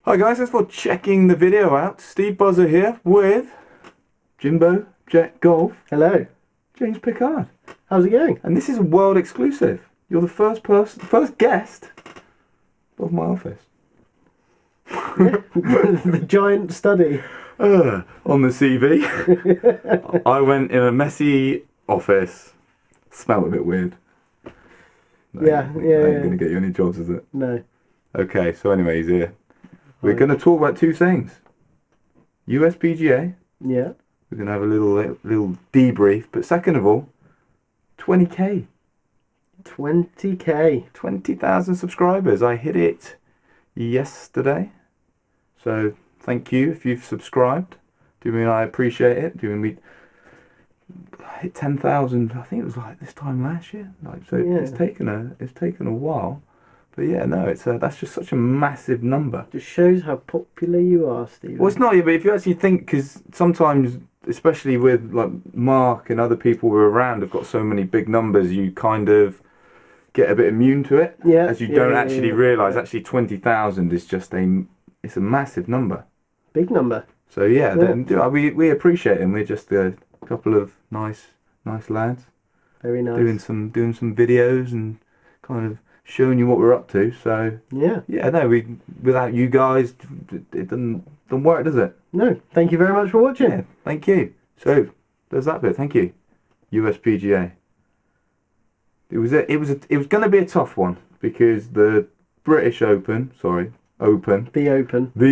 Hi guys, thanks for checking the video out. Steve Buzzer here with Jimbo Jet Golf, Hello. James Pickard. How's it going? And this is a world exclusive. You're the first guest of my office. The giant study. On the CV. I went in a messy office. Smelled a bit weird. No, Yeah. Ain't gonna get you any jobs, is it? No. Okay, so anyway, he's here. We're going to talk about two things. USPGA. Yeah. We're going to have a little debrief. But second of all, 20k. 20k. 20,000 subscribers. I hit it yesterday. So thank you if you've subscribed. I appreciate it. We hit 10,000. I think it was like this time last year. It's taken a while. But yeah, no, that's just such a massive number. Just shows how popular you are, Steve. Well, it's not, but if you actually think, because sometimes, especially with like Mark and other people who are around, have got so many big numbers, you kind of get a bit immune to it. Yeah. As you don't actually realise, actually 20,000 is just it's a massive number. Big number. So yeah, we appreciate them. We're just a couple of nice lads. Very nice. Doing some videos and kind of showing you what we're up to. So yeah, no, without you guys, it doesn't work, does it? No. Thank you very much for watching. Yeah, thank you. So there's that bit. Thank you, USPGA. It was going to be a tough one because the British Open, the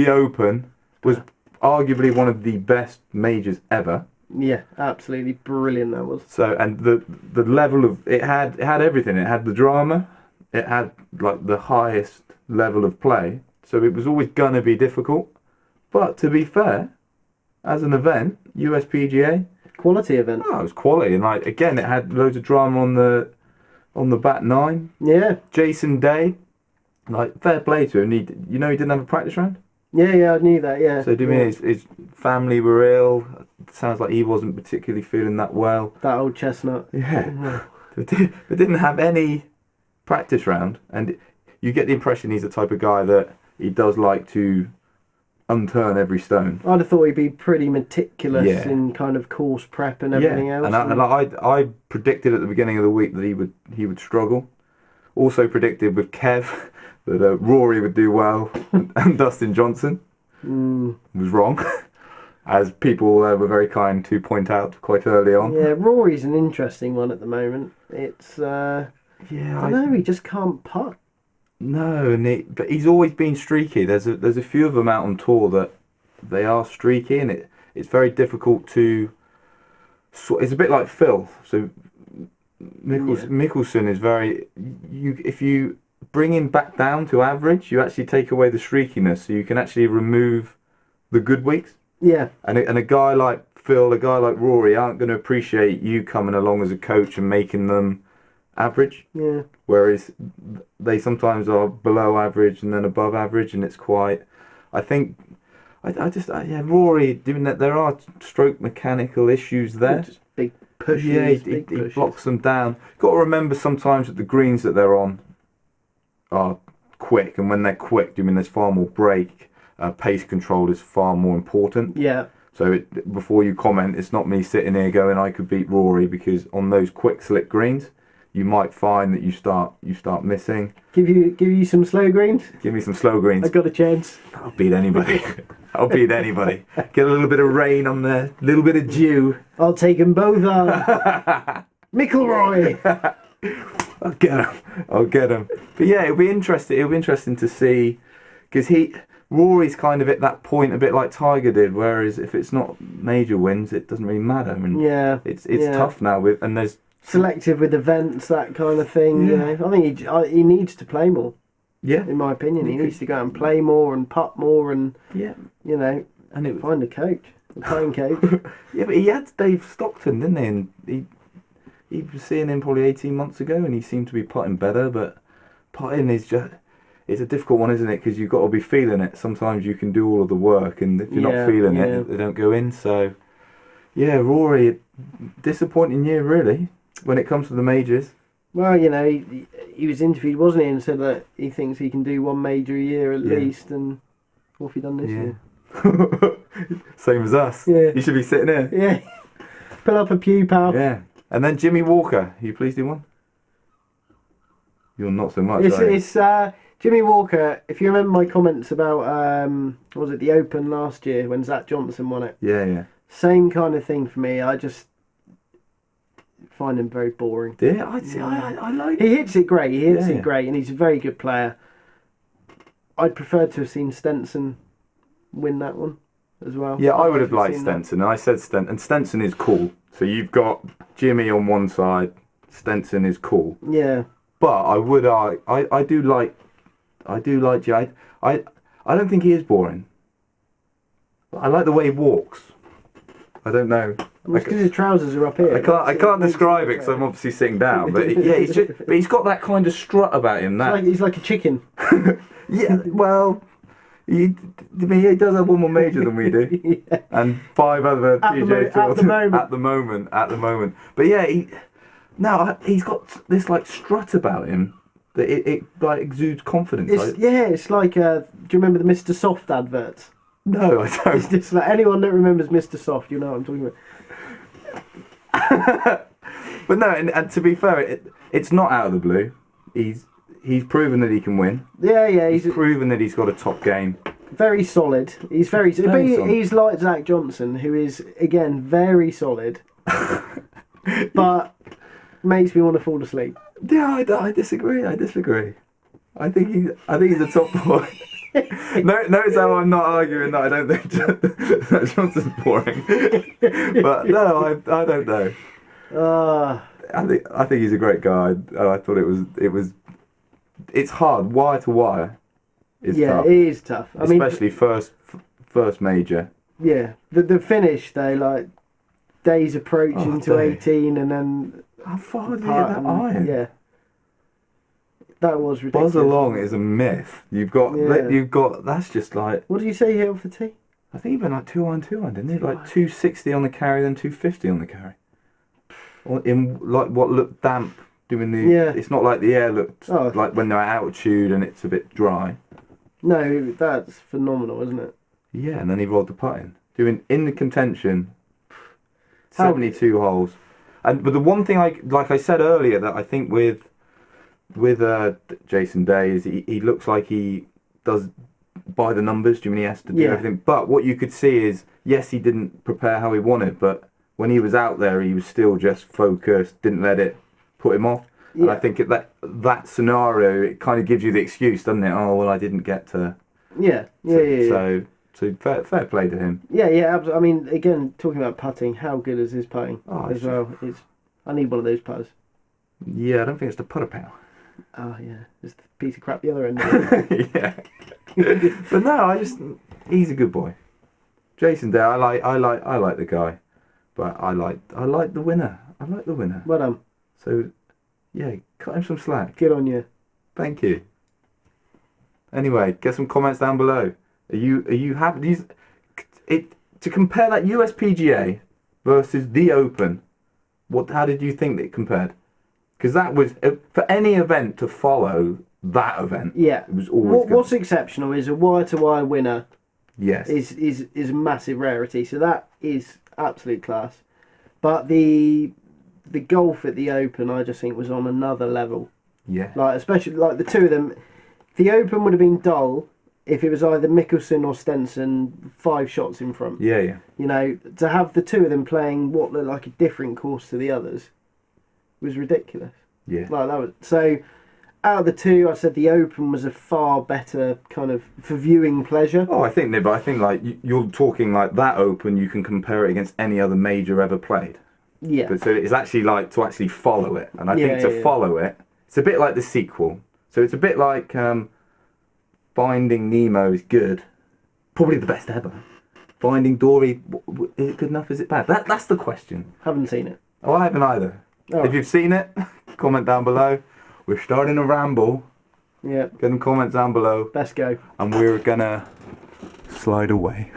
Open was arguably one of the best majors ever. Yeah, absolutely brilliant that was. So, and the level of it had everything. It had the drama. It had like the highest level of play, so it was always gonna be difficult. But to be fair, as an event, USPGA quality event. Oh, it was quality, and like again, it had loads of drama on the back nine. Yeah. Jason Day, like fair play to him. He didn't have a practice round. Yeah, I knew that. Yeah. So do you mean his family were ill? It sounds like he wasn't particularly feeling that well. That old chestnut. Yeah. They didn't have any practice round, and you get the impression he's the type of guy that he does like to unturn every stone. I'd have thought he'd be pretty meticulous in kind of course prep and everything else. And I predicted at the beginning of the week that he would struggle. Also predicted with Kev that Rory would do well and Dustin Johnson was wrong, as people were very kind to point out quite early on. Yeah, Rory's an interesting one at the moment. It's I don't know, he just can't putt. No, but he's always been streaky. There's a few of them out on tour that they are streaky, and it's very difficult to. It's a bit like Phil. So Mickelson is very. If you bring him back down to average, you actually take away the streakiness, so you can actually remove the good weeks. Yeah. And a guy like Phil, a guy like Rory aren't going to appreciate you coming along as a coach and making them average. Yeah. Whereas they sometimes are below average and then above average, and it's quite. I think. Rory, doing that, there are stroke mechanical issues there. Just big pushes. Yeah, he blocks them down. Got to remember sometimes that the greens that they're on are quick, and when they're quick, there's far more break. Pace control is far more important. Yeah. So before you comment, it's not me sitting here going I could beat Rory, because on those quick slick greens, you might find that you start missing. Give you some slow greens. Give me some slow greens. I got a chance. I'll beat anybody. I'll beat anybody. Get a little bit of rain on there, a little bit of dew. I'll take them both on. McIlroy. I'll get him. But yeah, it'll be interesting to see, because Rory's kind of at that point a bit like Tiger did, whereas if it's not major wins, it doesn't really matter. And it's tough now and there's selective with events, that kind of thing. Yeah. I think he needs to play more. Yeah. In my opinion, he needs to go and play more and putt more and and find a coach, a playing coach. Yeah, but he had Dave Stockton, didn't he? And he was seeing him probably 18 months ago, and he seemed to be putting better. But putting is just. It's a difficult one, isn't it? Because you've got to be feeling it. Sometimes you can do all of the work, and if you're not feeling it, they don't go in. So, yeah, Rory, disappointing year, really, when it comes to the majors. Well, he was interviewed, wasn't he, and said that he thinks he can do one major a year at least. And What have you done this year? Same as us. Yeah. You should be sitting here. Yeah. Pull up a pew, pal. Yeah. And then Jimmy Walker. Are you pleased he won? You're not so much. It's Jimmy Walker. If you remember my comments about was it the Open last year when Zach Johnson won it? Yeah. Same kind of thing for me. I just find him very boring. Yeah, I like. He hits it great. He hits it great, and he's a very good player. I'd prefer to have seen Stenson win that one as well. Yeah, I would have liked Stenson. And I said Stenson, and Stenson is cool. So you've got Jimmy on one side. Stenson is cool. Yeah. But I do like Jay. I don't think he is boring. I like the way he walks. I don't know. It's because his trousers are up here. I can't describe it because I'm obviously sitting down. But yeah, he's got that kind of strut about him. He's like a chicken. Yeah, well, he does have one more major than we do, yeah. And 5 other PGA Tours at the moment. But yeah, he's got this like strut about him that it like exudes confidence. It's like do you remember the Mr. Soft adverts? No, I don't. It's just like anyone that remembers Mr. Soft, you know what I'm talking about. But no, and to be fair, it's not out of the blue. He's proven that he can win. Yeah. He's proven that he's got a top game. Very solid. He's very solid. He's like Zach Johnson, who is again very solid, but makes me want to fall asleep. Yeah, I disagree. I think he's a top boy. Notice how I'm not arguing that I don't think that Johnson's boring. But no, I don't know. I think he's a great guy. I thought it's hard. Wire to wire is tough. Yeah, it is tough. Especially first major. Yeah, the finish though, like days approaching to 18, and then how far did he hit that iron? Yeah, that was ridiculous. Buzz along is a myth. You've got that's just like. What did you say he hit off the tee? I think he went like 2-iron, didn't he? Like 260 on the carry, then 250 on the carry. In like what looked damp. Doing the it's not like the air looked like when they're at altitude and it's a bit dry. No, that's phenomenal, isn't it? Yeah, and then he rolled the putt in the contention. 72 holes, but the one thing like I said earlier that I think with Jason Day is he looks like he does by the numbers. Jimmy has to do everything. But what you could see is yes, he didn't prepare how he wanted, but when he was out there, he was still just focused. Didn't let it put him off. Yeah. And I think that scenario, it kind of gives you the excuse, doesn't it? Oh, well, I didn't get to... Yeah. So fair play to him. Yeah, absolutely. I mean, again, talking about putting, how good is his putting as well? I need one of those putters. Yeah, I don't think it's the putter pal. Oh, yeah. It's the piece of crap the other end. Yeah. But no, he's a good boy. Jason Day, I like the guy. But I like the winner. Well done. So, yeah, cut him some slack. Good on you. Thank you. Anyway, get some comments down below. Are you happy? To compare that USPGA versus the Open, how did you think it compared? Because that was for any event to follow that event. Yeah, it was always good. What's exceptional is a wire-to-wire winner. Yes, is a massive rarity. So that is absolute class. But the golf at the Open, I just think was on another level. Yeah. Like especially like the two of them, the Open would have been dull if it was either Mickelson or Stenson 5 shots in front. Yeah. You know, to have the two of them playing what looked like a different course to the others was ridiculous. Yeah. Like that was so. Out of the two, I said the Open was a far better kind of for viewing pleasure. Oh, I think like you're talking like that Open, you can compare it against any other major ever played. Yeah. But so it's actually like to actually follow it, and I think to follow it, it's a bit like the sequel. So it's a bit like Finding Nemo is good, probably the best ever. Finding Dory, is it good enough? Is it bad? That's the question. Haven't seen it. Oh, I haven't either. Oh. If you've seen it, comment down below. We're starting a ramble. Yeah. Get them comments down below. Let's go. And we're gonna slide away.